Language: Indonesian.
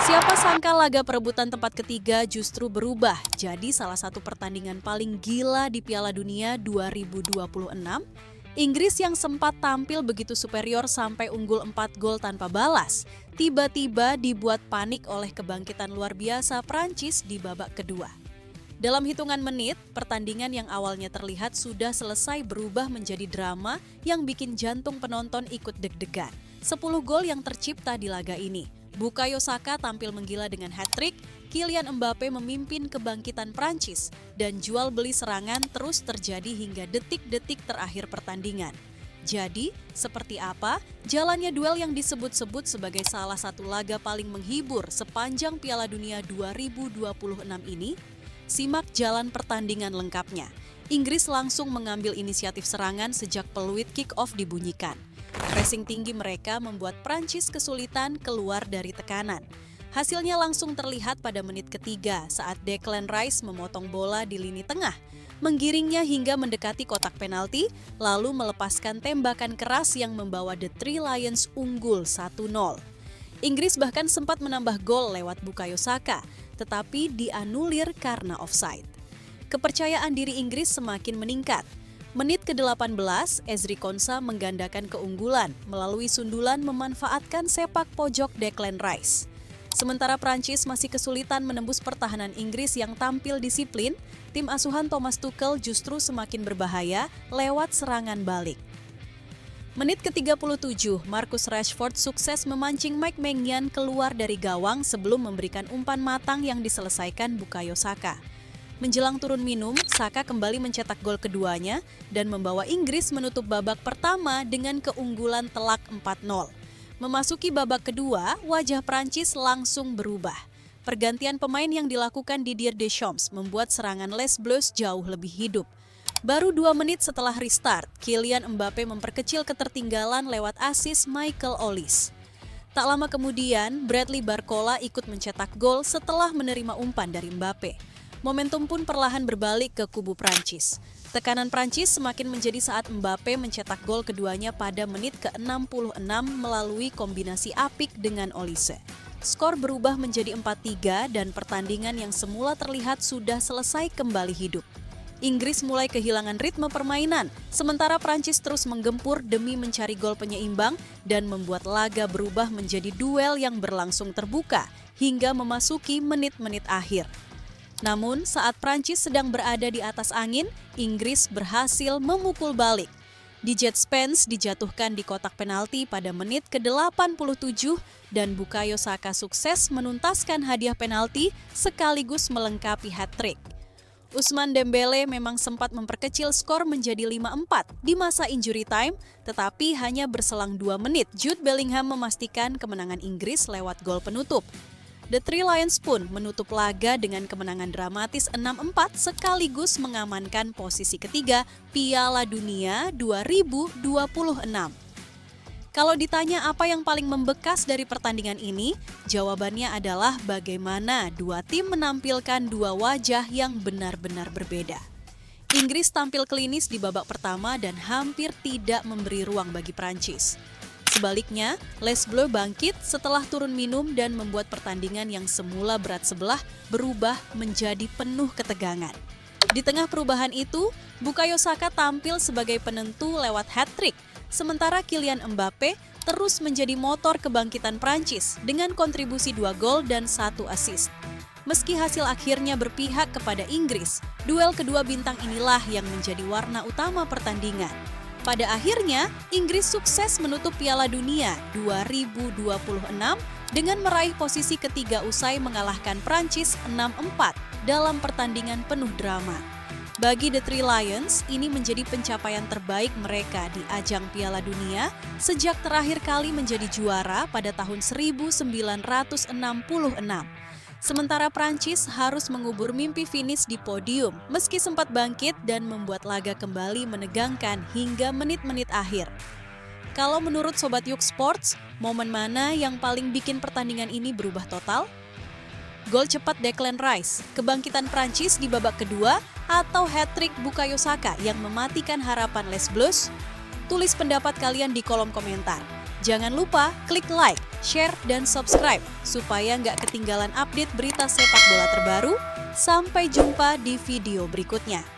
Siapa sangka laga perebutan tempat ketiga justru berubah jadi salah satu pertandingan paling gila di Piala Dunia 2026. Inggris yang sempat tampil begitu superior sampai unggul 4 gol tanpa balas, tiba-tiba dibuat panik oleh kebangkitan luar biasa Prancis di babak kedua. Dalam hitungan menit, pertandingan yang awalnya terlihat sudah selesai berubah menjadi drama yang bikin jantung penonton ikut deg-degan. 10 gol yang tercipta di laga ini. Bukayo Saka tampil menggila dengan hat-trick, Kylian Mbappe memimpin kebangkitan Prancis, dan jual beli serangan terus terjadi hingga detik-detik terakhir pertandingan. Jadi, seperti apa jalannya duel yang disebut-sebut sebagai salah satu laga paling menghibur sepanjang Piala Dunia 2026 ini? Simak jalan pertandingan lengkapnya. Inggris langsung mengambil inisiatif serangan sejak peluit kick-off dibunyikan. Pressing tinggi mereka membuat Prancis kesulitan keluar dari tekanan. Hasilnya langsung terlihat pada menit ketiga saat Declan Rice memotong bola di lini tengah, menggiringnya hingga mendekati kotak penalti, lalu melepaskan tembakan keras yang membawa The Three Lions unggul 1-0. Inggris bahkan sempat menambah gol lewat Bukayo Saka, tetapi dianulir karena offside. Kepercayaan diri Inggris semakin meningkat. Menit ke-18, Ezri Konsa menggandakan keunggulan melalui sundulan memanfaatkan sepak pojok Declan Rice. Sementara Prancis masih kesulitan menembus pertahanan Inggris yang tampil disiplin, tim asuhan Thomas Tuchel justru semakin berbahaya lewat serangan balik. Menit ke-37, Marcus Rashford sukses memancing Mike Maignan keluar dari gawang sebelum memberikan umpan matang yang diselesaikan Bukayo Saka. Menjelang turun minum, Saka kembali mencetak gol keduanya dan membawa Inggris menutup babak pertama dengan keunggulan telak 4-0. Memasuki babak kedua, wajah Prancis langsung berubah. Pergantian pemain yang dilakukan Didier Deschamps membuat serangan Les Bleus jauh lebih hidup. Baru 2 menit setelah restart, Kylian Mbappe memperkecil ketertinggalan lewat assist Michael Olise. Tak lama kemudian, Bradley Barcola ikut mencetak gol setelah menerima umpan dari Mbappe. Momentum pun perlahan berbalik ke kubu Prancis. Tekanan Prancis semakin menjadi saat Mbappe mencetak gol keduanya pada menit ke-66 melalui kombinasi apik dengan Olise. Skor berubah menjadi 4-3 dan pertandingan yang semula terlihat sudah selesai kembali hidup. Inggris mulai kehilangan ritme permainan, sementara Prancis terus menggempur demi mencari gol penyeimbang dan membuat laga berubah menjadi duel yang berlangsung terbuka hingga memasuki menit-menit akhir. Namun, saat Prancis sedang berada di atas angin, Inggris berhasil memukul balik. Didier Spence dijatuhkan di kotak penalti pada menit ke-87 dan Bukayo Saka sukses menuntaskan hadiah penalti sekaligus melengkapi hat-trick. Ousmane Dembele memang sempat memperkecil skor menjadi 5-4 di masa injury time, tetapi hanya berselang 2 menit Jude Bellingham memastikan kemenangan Inggris lewat gol penutup. The Three Lions pun menutup laga dengan kemenangan dramatis 6-4 sekaligus mengamankan posisi ketiga Piala Dunia 2026. Kalau ditanya apa yang paling membekas dari pertandingan ini, jawabannya adalah bagaimana dua tim menampilkan dua wajah yang benar-benar berbeda. Inggris tampil klinis di babak pertama dan hampir tidak memberi ruang bagi Prancis. Sebaliknya, Les Bleus bangkit setelah turun minum dan membuat pertandingan yang semula berat sebelah berubah menjadi penuh ketegangan. Di tengah perubahan itu, Bukayo Saka tampil sebagai penentu lewat hat-trick, sementara Kylian Mbappe terus menjadi motor kebangkitan Prancis dengan kontribusi 2 gol dan 1 assist. Meski hasil akhirnya berpihak kepada Inggris, duel kedua bintang inilah yang menjadi warna utama pertandingan. Pada akhirnya, Inggris sukses menutup Piala Dunia 2026 dengan meraih posisi ketiga usai mengalahkan Prancis 6-4 dalam pertandingan penuh drama. Bagi The Three Lions, ini menjadi pencapaian terbaik mereka di ajang Piala Dunia sejak terakhir kali menjadi juara pada tahun 1966. Sementara Prancis harus mengubur mimpi finish di podium meski sempat bangkit dan membuat laga kembali menegangkan hingga menit-menit akhir. Kalau menurut Sobat Yuk Sports, momen mana yang paling bikin pertandingan ini berubah total? Gol cepat Declan Rice, kebangkitan Prancis di babak kedua, atau hat-trick Bukayo Saka yang mematikan harapan Les Bleus? Tulis pendapat kalian di kolom komentar. Jangan lupa klik like, share, dan subscribe supaya nggak ketinggalan update berita sepak bola terbaru. Sampai jumpa di video berikutnya.